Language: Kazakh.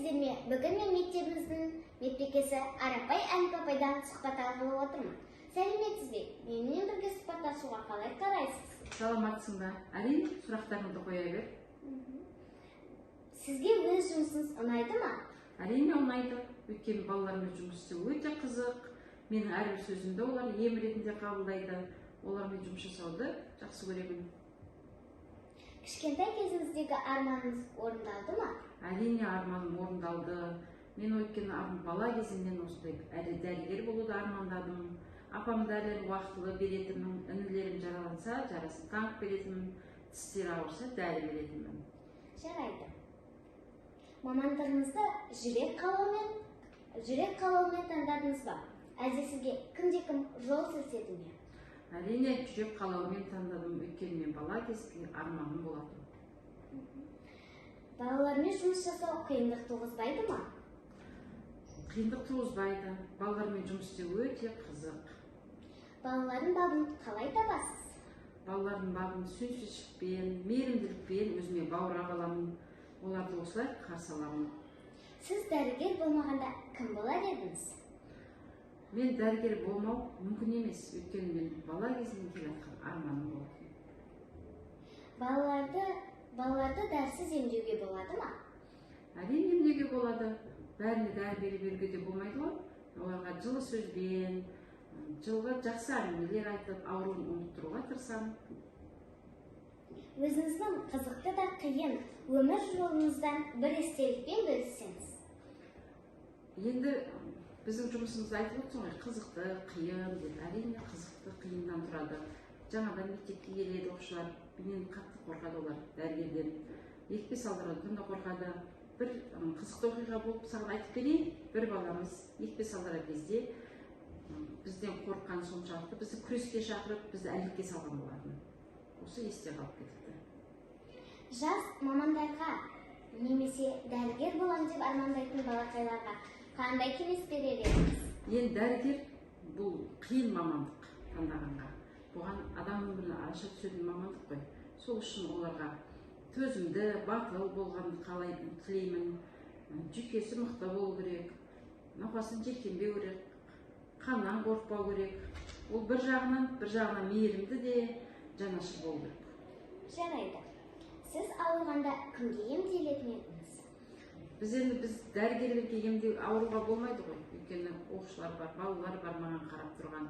Сәлеметсіздер ме? Бүгін мен мектебіміздің медбикесі Арапай Әнкапайдан сұхбат алғалы отырмын. Сәлеметсіз бе? Менімен бірге сұхбаттасуға қалай қарайсыз? Саламатсың ба? Әрине, сұрақтарыңды қоя бер. Сізге өз жұмысыңыз ұнайды ма? Әрине ұнайды. Өйткені балалармен жұмыс істеу өте қызық. Менің әрбір сөзімді олар ем ретінде қабылдайды. Олармен жұмыс жасауды жақсы көремін. Кішкентай кезіңіздегі арманыңыз орындалды ма? Әрине арманым орындалды. Мен өйткені бала кезімнен осындай дәрігер болуды армандадым. Апамды әлі уақытылы беретінмін, інілерім жараланса, жарасын таңып беретінмін, тістері ауырса дәрі беретінмін. Жарайды. Мамандығыңызды жүрек қалауымен таңдадыңыз ба? Әлде сізге кімде-кім жол сілтеді ме? Әрине жүрек қалауымен таңдадым, өйткені мен бала кезінде арманым болатын. Балалармен жұмыс жасау қиындық туғызбайды ма? Қиындық туғызбайды. Балалармен жұмыс істеу өте қызық. Балалардың бабын қалай табасыз? Балалардың бабын сүйіспеншілікпен, мейірімділікпен өзіме бауырап аламын. Оларды осылай қарсы аламын. Сіз дәрігер болмағанда кім болар едіңіз? Мен дәрігер болмау мүмкін емес, өйткені мен бала кезімнен келе жатқан арманым болатын. Балаларды дәрісіз емдеуге болады ма? Әрине емдеуге болады. Бәріне дәрі беруге де болмайды ғой. Оларға жылы сөзбен, жылғы жақсы әңгімелер айтып, ауруын ұмыттыруға тырысамын. Өзіңіздің қызықты да қиын өмір жолыңыздан бір естелікпен бөліссеңіз. Енді біздің жұмысымызды айтып отырсың ғой, қызықты, қиын деп. Әрине қызықты, қиыннан тұрады. Жаңадан мектепке келеді оқушылар, менен қатты қорқады олар, дәрігерден. Екпе салдырудан да қорқады. Бір қызықты оқиға болып саған айтып берейін. Бір баламыз екпе салдырар кезде бізден қорыққан соншалықты бізді күреске шақырып, бізді әлекке салған болатын. Осы есте қалып кетіпті. Жас мамандарға немесе дәрігер болам деп армандайтын балақайларға қандай кеңес берер едіңіз? Енді дәрігер бұл қиын мамандық таңдағанға. Бұған адам өміріне араша түсетін мамандық қой. Сол үшін оларға төзімді, батыл болғанды қалайтын тілеймін. Жүйкесі мықты болу керек, науқасын жеркенбеу керек, қаннан қорықпау керек. Ол бір жағынан мейірімді де, жанашыр болу керек. Жарайды. Сіз ауырғанда кімге емделетін едіңіз? Біз дәрігерлерге емдеу ауруға болмайды ғой. Өйткені оқушылар бар, балалар бар маған қарап тұрған.